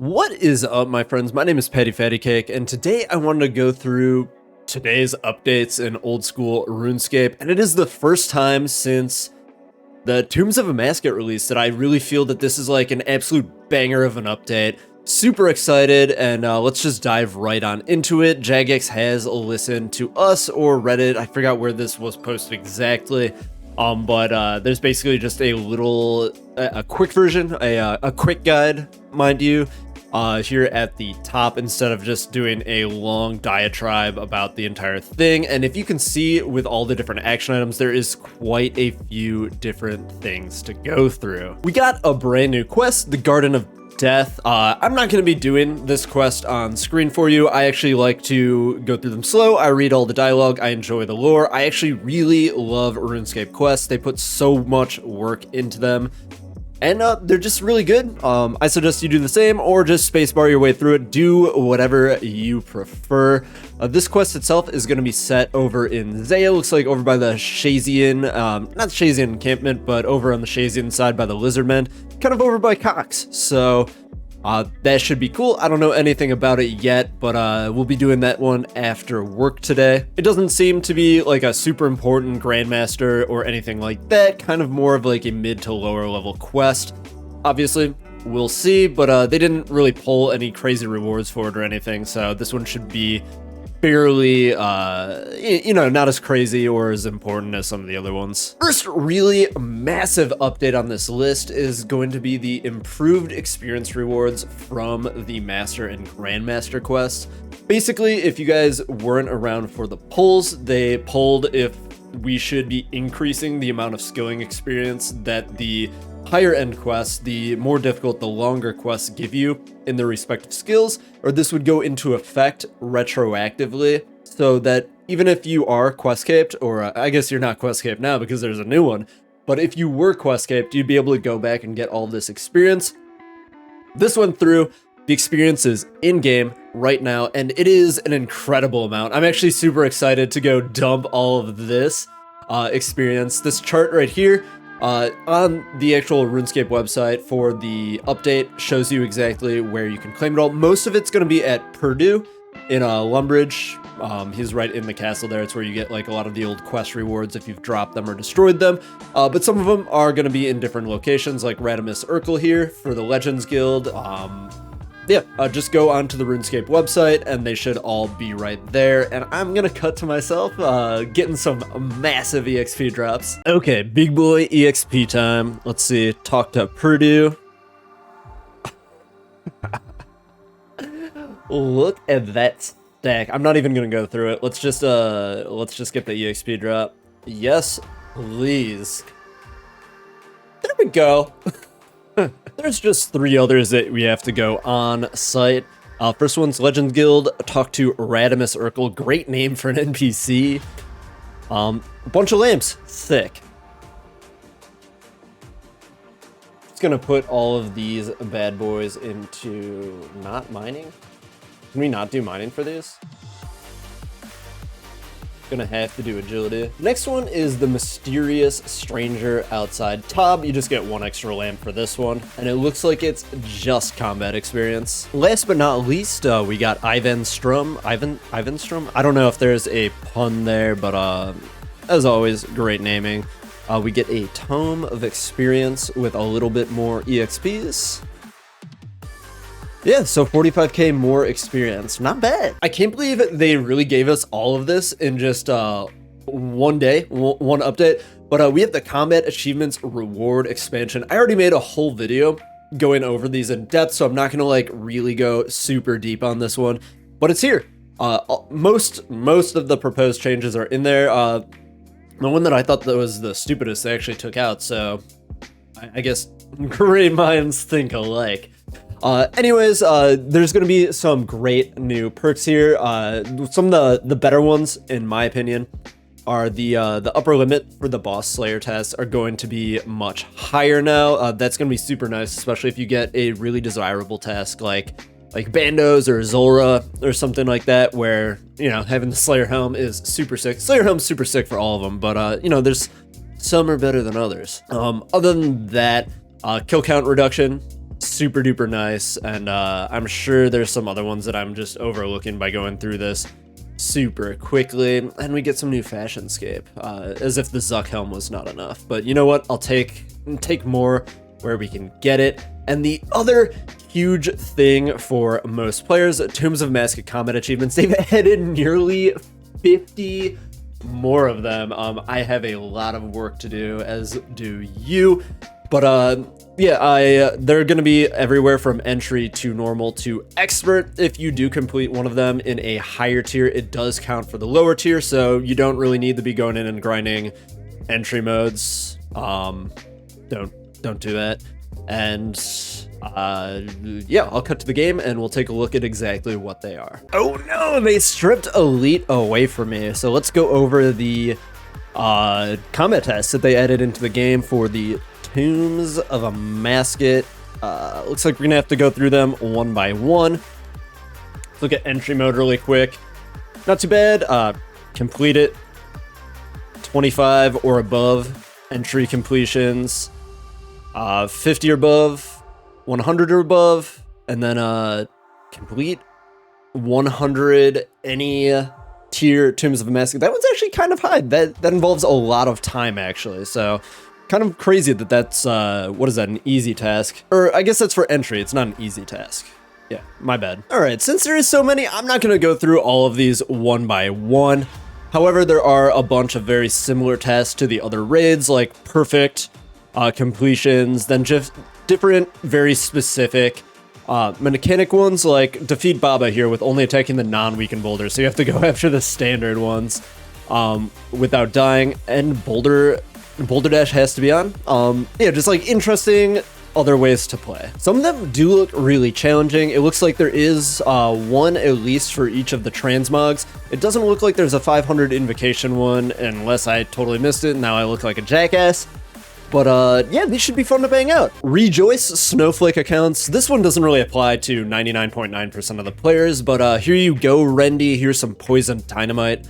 What is up, my friends? My name is Patty Fatty Cake, and today I wanted to go through today's updates in Old School Runescape, and it is the first time since the Tombs of Amascut release that I really feel that this is like an absolute banger of an update. Super excited, and let's just dive right on into it. Jagex has listened to us or Reddit. I forgot where this was posted exactly. But there's basically just a little, a quick version, a quick guide, mind you, here at the top instead of just doing a long diatribe about the entire thing. And if you can see with all the different action items, there is quite a few different things to go through. We got a brand new quest, the Garden of Death. I'm not going to be doing this quest on screen for you. I actually like to go through them slow. I read all the dialogue. I enjoy the lore. I actually really love RuneScape quests. They put so much work into them, and they're just really good. I suggest you do the same or just spacebar your way through it. Do whatever you prefer. This quest itself is going to be set over in Zaya. Looks like over by the Shazian, not the Shazian encampment, but over on the Shazian side by the Lizardmen, kind of over by Cox. So that should be cool. I don't know anything about it yet, but we'll be doing that one after work today. It doesn't seem to be like a super important Grandmaster or anything like that. Kind of more of like a mid to lower level quest. Obviously, we'll see, but they didn't really pull any crazy rewards for it or anything, so this one should be fairly, not as crazy or as important as some of the other ones. First really massive update on this list is going to be the improved experience rewards from the Master and Grandmaster quests. Basically, if you guys weren't around for the polls, they polled if we should be increasing the amount of skilling experience that the higher end quests, the more difficult, the longer quests give you in their respective skills, or this would go into effect retroactively so that even if you are quest caped, or I guess you're not quest caped now because there's a new one, but if you were quest caped, you'd be able to go back and get all this experience. This went through. The experience is in game right now, and it is an incredible amount. I'm actually super excited to go dump all of this experience. This chart right here on the actual RuneScape website for the update shows you exactly where you can claim it all. Most of it's going to be at Purdue in Lumbridge. He's right in the castle there. It's where you get like a lot of the old quest rewards if you've dropped them or destroyed them. But some of them are going to be in different locations, like Radimus Urkel here for the Legends Guild. Just go onto the RuneScape website and they should all be right there. And I'm gonna cut to myself getting some massive EXP drops. Okay, big boy EXP time. Let's see, talk to Purdue. Look at that stack. I'm not even gonna go through it. Let's just get the EXP drop. Yes, please. There we go. There's just 3 others that we have to go on site. First one's Legends Guild. Talk to Radimus Urkel. Great name for an NPC. Bunch of lamps. Sick. Just gonna put all of these bad boys into not mining. Can we not do mining for these? Gonna have to do agility. Next one is the Mysterious Stranger Outside Tob. You just get 1 extra lamp for this one, and it looks like it's just combat experience. Last but not least, we got Ivan Strum. I don't know if there's a pun there, but as always, great naming. We get a Tome of Experience with a little bit more EXPs. Yeah, so 45k more experience. Not bad. I can't believe they really gave us all of this in just one day, one update. But we have the Combat Achievements Reward expansion. I already made a whole video going over these in depth, so I'm not gonna like really go super deep on this one. But it's here. Most of the proposed changes are in there. The one that I thought that was the stupidest they actually took out, so I guess great minds think alike. Anyways, there's going to be some great new perks here. Some of the better ones, in my opinion, are the upper limit for the boss slayer tests are going to be much higher now. That's going to be super nice, especially if you get a really desirable task like Bandos or Zora or something like that, where, having the Slayer Helm is super sick. Slayer Helm's super sick for all of them, but, there's some are better than others. Other than that, kill count reduction, super duper nice, and I'm sure there's some other ones that I'm just overlooking by going through this super quickly. And we get some new fashion scape, as if the Zuck helm was not enough. But you know what? I'll take more where we can get it. And the other huge thing for most players, Tombs of Amascut combat achievements, they've added nearly 50 more of them. I have a lot of work to do, as do you, but yeah, they're gonna be everywhere from entry to normal to expert. If you do complete one of them in a higher tier, it does count for the lower tier, so you don't really need to be going in and grinding entry modes. Don't do that. And yeah, I'll cut to the game and we'll take a look at exactly what they are. Oh no, they stripped Elite away from me. So let's go over the combat tests that they added into the game for the Tombs of Amascut. Looks like we're gonna have to go through them one by one. Let's look at entry mode really quick. Not too bad. Complete it. 25 or above entry completions. 50 or above, 100 or above, and then complete 100 any tier Tombs of Amascut. That one's actually kind of high. That involves a lot of time, actually. So kind of crazy that that's what is that, an easy task? Or I guess that's for entry. It's not an easy task. Yeah, my bad. All right, since there is so many, I'm not gonna go through all of these one by one. However, there are a bunch of very similar tasks to the other raids, like perfect completions, then just different, very specific mechanic ones, like defeat Baba here with only attacking the non-weakened boulders, so you have to go after the standard ones without dying, and Boulder Dash has to be on. Yeah, just like interesting other ways to play. Some of them do look really challenging. It looks like there is one at least for each of the transmogs. It doesn't look like there's a 500 invocation one, unless I totally missed it. Now I look like a jackass. But yeah, these should be fun to bang out. Rejoice Snowflake accounts. This one doesn't really apply to 99.9% of the players, but here you go, Rendy. Here's some Poison Dynamite.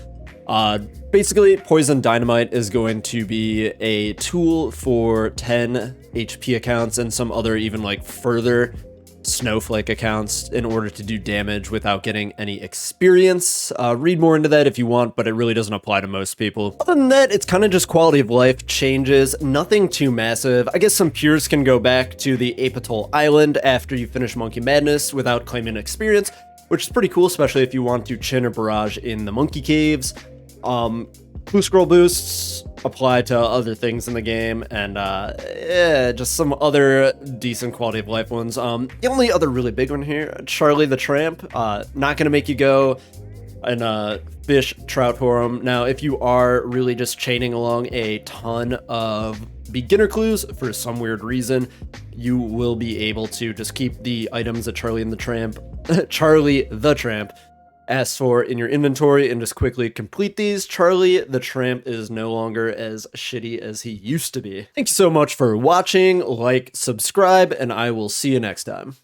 Basically, Poison Dynamite is going to be a tool for 10 HP accounts and some other even like further Snowflake accounts in order to do damage without getting any experience. Read more into that if you want, but it really doesn't apply to most people. Other than that, it's kind of just quality of life changes, nothing too massive. I guess some pures can go back to the Apatol Island after you finish Monkey Madness without claiming experience, which is pretty cool, especially if you want to Chin or Barrage in the Monkey Caves. Blue Scroll boosts apply to other things in the game, and yeah, just some other decent quality of life ones. The only other really big one here, Charlie the Tramp, not gonna make you go and fish Trout Forum. Now, if you are really just chaining along a ton of beginner clues for some weird reason, you will be able to just keep the items that Charlie the Tramp asks for in your inventory and just quickly complete these. Charlie the Tramp is no longer as shitty as he used to be. Thank you so much for watching, like, subscribe, and I will see you next time.